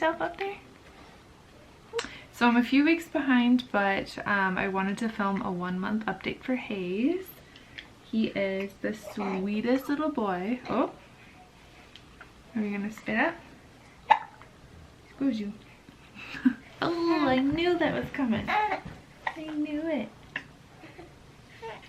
yourself up there? So I'm a few weeks behind, but I wanted to film a 1-month update for Hayes. He is the sweetest little boy. Oh, are you gonna spit up? Excuse you. Oh, I knew that was coming. I knew it.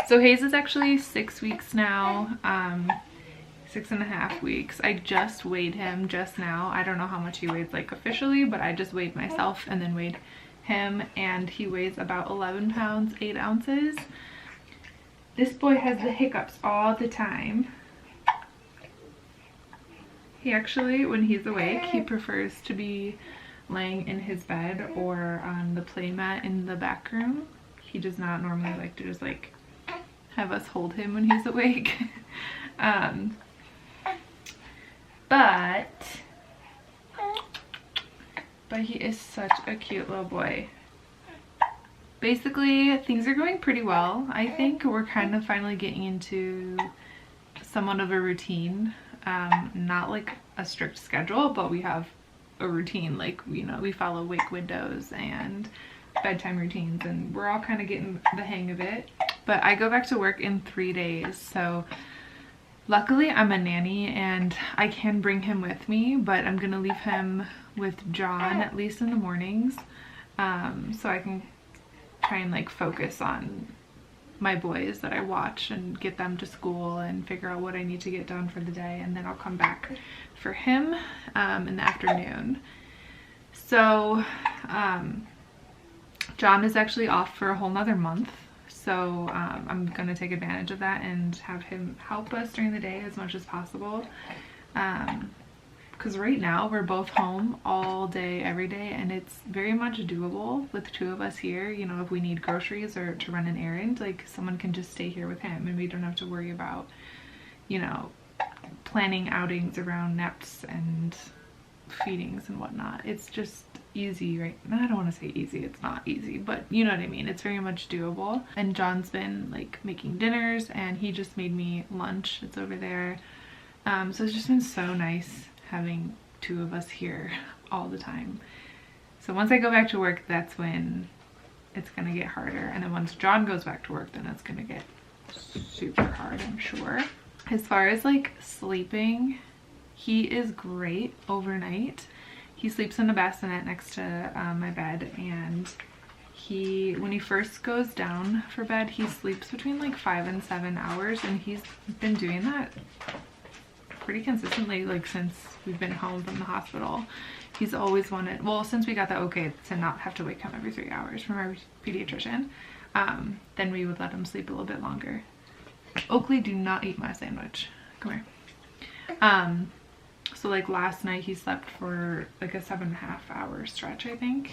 So Hayes is actually 6 weeks now, 6.5 weeks. I just weighed him just now. I don't know how much he weighs like officially, but I just weighed myself and then weighed him, and he weighs about 11 pounds 8 ounces. This boy has the hiccups all the time. He actually, when he's awake, he prefers to be laying in his bed or on the play mat in the back room. He does not normally like to just like have us hold him when he's awake. But he is such a cute little boy. Basically, things are going pretty well. I think we're kind of finally getting into somewhat of a routine. Not like a strict schedule, but we have a routine. Like, you know, we follow wake windows and bedtime routines, and we're all kind of getting the hang of it. But I go back to work in 3 days, so luckily I'm a nanny and I can bring him with me, but I'm gonna leave him with John at least in the mornings, so I can try and like focus on my boys that I watch and get them to school and figure out what I need to get done for the day, and then I'll come back for him in the afternoon. So John is actually off for a whole nother month, so I'm gonna take advantage of that and have him help us during the day as much as possible, because right now we're both home all day every day, and it's very much doable with 2 of us here. You know, if we need groceries or to run an errand, like someone can just stay here with him and we don't have to worry about, you know, planning outings around naps and feedings and whatnot. It's just easy, right? I don't want to say easy, it's not easy, but you know what I mean. It's very much doable. And John's been like making dinners, and he just made me lunch. It's over there. So it's just been so nice having 2 of us here all the time. So once I go back to work, that's when it's gonna get harder, and then once John goes back to work, then it's gonna get super hard, I'm sure. As far as like sleeping, he is great overnight. He sleeps in a bassinet next to my bed, and when he first goes down for bed, he sleeps between like 5 and 7 hours, and he's been doing that pretty consistently, like since we've been home from the hospital. He's always wanted, well, since we got the okay to not have to wake him every 3 hours from our pediatrician, then we would let him sleep a little bit longer. Oakley, do not eat my sandwich. Come here. So like last night he slept for like a 7.5 hour stretch, I think,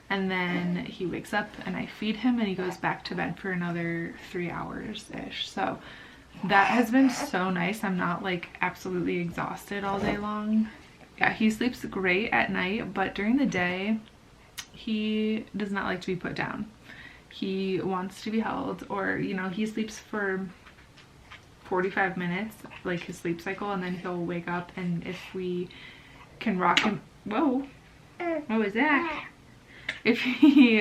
and then he wakes up and I feed him and he goes back to bed for another 3 hours ish. So that has been so nice. I'm not like absolutely exhausted all day long. Yeah, he sleeps great at night, but during the day he does not like to be put down. He wants to be held, or you know, he sleeps for 45 minutes, like his sleep cycle, and then he'll wake up, and if we can rock him, whoa, what was that? If he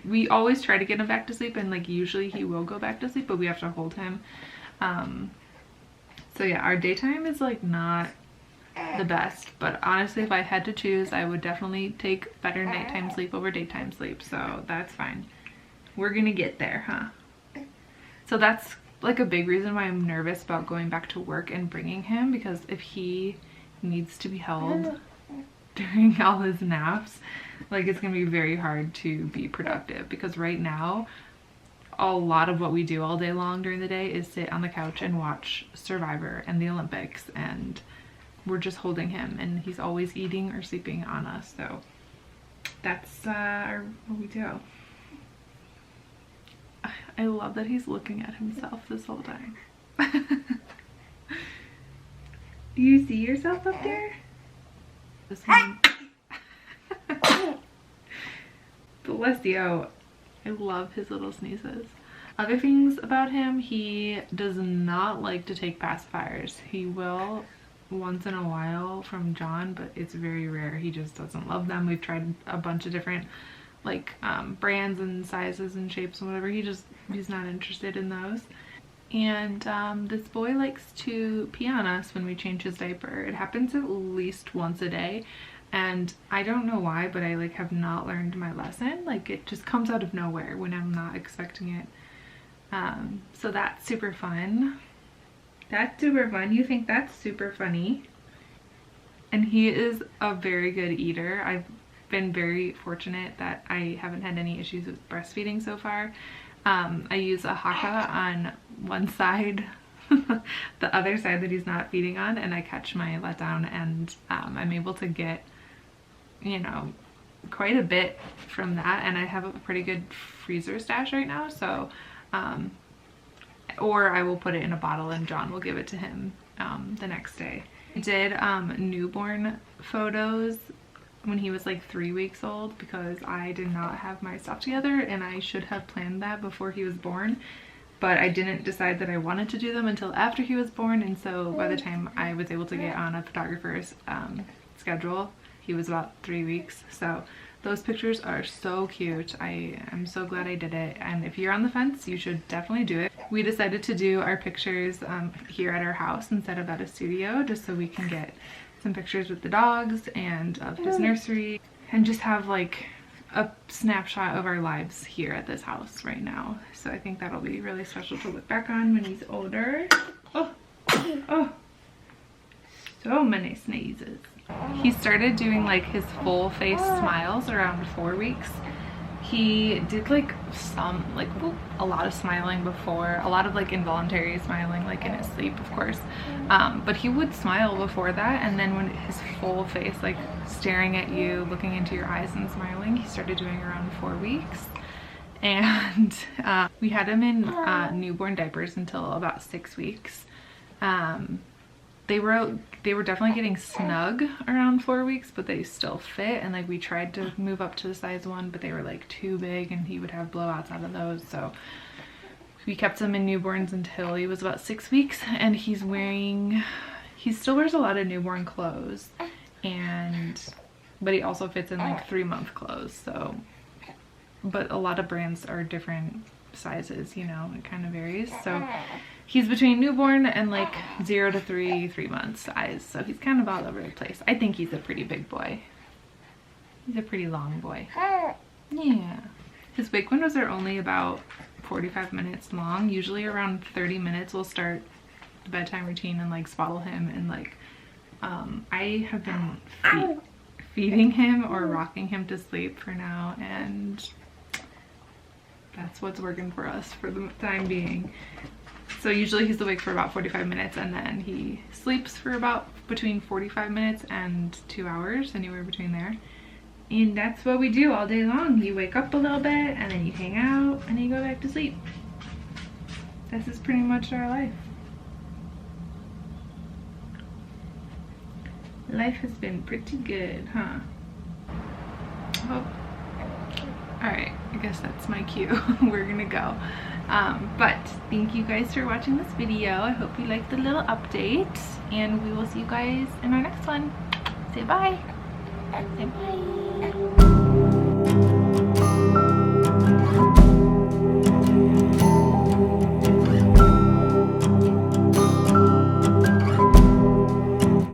we always try to get him back to sleep, and like usually he will go back to sleep, but we have to hold him. So yeah, our daytime is like not the best, but honestly if I had to choose, I would definitely take better nighttime sleep over daytime sleep, so that's fine. We're gonna get there, huh? So that's like a big reason why I'm nervous about going back to work and bringing him, because if he needs to be held during all his naps, like it's gonna be very hard to be productive, because right now a lot of what we do all day long during the day is sit on the couch and watch Survivor and the Olympics, and we're just holding him, and he's always eating or sleeping on us. So that's what we do. I love that he's looking at himself this whole time. Do you see yourself up there? This one. Bless you. I love his little sneezes. Other things about him, he does not like to take pacifiers. He will once in a while from John, but it's very rare. He just doesn't love them. We've tried a bunch of different like brands and sizes and shapes and whatever. He's not interested in those. And this boy likes to pee on us when we change his diaper. It happens at least once a day, and I don't know why, but I like have not learned my lesson. Like it just comes out of nowhere when I'm not expecting it. So that's super fun. That's super fun. You think that's super funny? And he is a very good eater. I've been very fortunate that I haven't had any issues with breastfeeding so far. I use a Haakaa on one side, the other side that he's not feeding on, and I catch my letdown, and I'm able to get, you know, quite a bit from that. And I have a pretty good freezer stash right now, so or I will put it in a bottle and John will give it to him the next day. I did newborn photos when he was like 3 weeks old because I did not have my stuff together, and I should have planned that before he was born, but I didn't decide that I wanted to do them until after he was born. And so by the time I was able to get on a photographer's schedule, he was about 3 weeks. So those pictures are so cute. I am so glad I did it, and if you're on the fence, you should definitely do it. We decided to do our pictures here at our house instead of at a studio, just so we can get some pictures with the dogs and of his nursery, and just have like a snapshot of our lives here at this house right now. So I think that'll be really special to look back on when he's older. Oh, oh, so many sneezes. He started doing like his full face smiles around 4 weeks. He did like a lot of smiling before, a lot of like involuntary smiling, like in his sleep, of course. But he would smile before that, and then when his full face, like staring at you, looking into your eyes and smiling, he started doing around 4 weeks. And we had him in newborn diapers until about 6 weeks. They were definitely getting snug around 4 weeks, but they still fit. And like we tried to move up to the size 1, but they were like too big, and he would have blowouts out of those. So we kept him in newborns until he was about 6 weeks, and he still wears a lot of newborn clothes, but he also fits in like 3-month clothes. So, but a lot of brands are different sizes, you know, it kind of varies. So he's between newborn and like 0 to 3 months size, so he's kind of all over the place. I think he's a pretty big boy. He's a pretty long boy. Yeah. His wake windows are only about 45 minutes long. Usually around 30 minutes we'll start the bedtime routine and like swaddle him, and like I have been feeding him or rocking him to sleep for now, and that's what's working for us for the time being. So usually he's awake for about 45 minutes, and then he sleeps for about between 45 minutes and 2 hours, anywhere between there. And that's what we do all day long. You wake up a little bit, and then you hang out, and you go back to sleep. This is pretty much our life. Life has been pretty good, huh? Oh. Alright, I guess that's my cue. We're gonna go. But thank you guys for watching this video. I hope you liked the little update, and we will see you guys in our next one. Say bye. Say bye.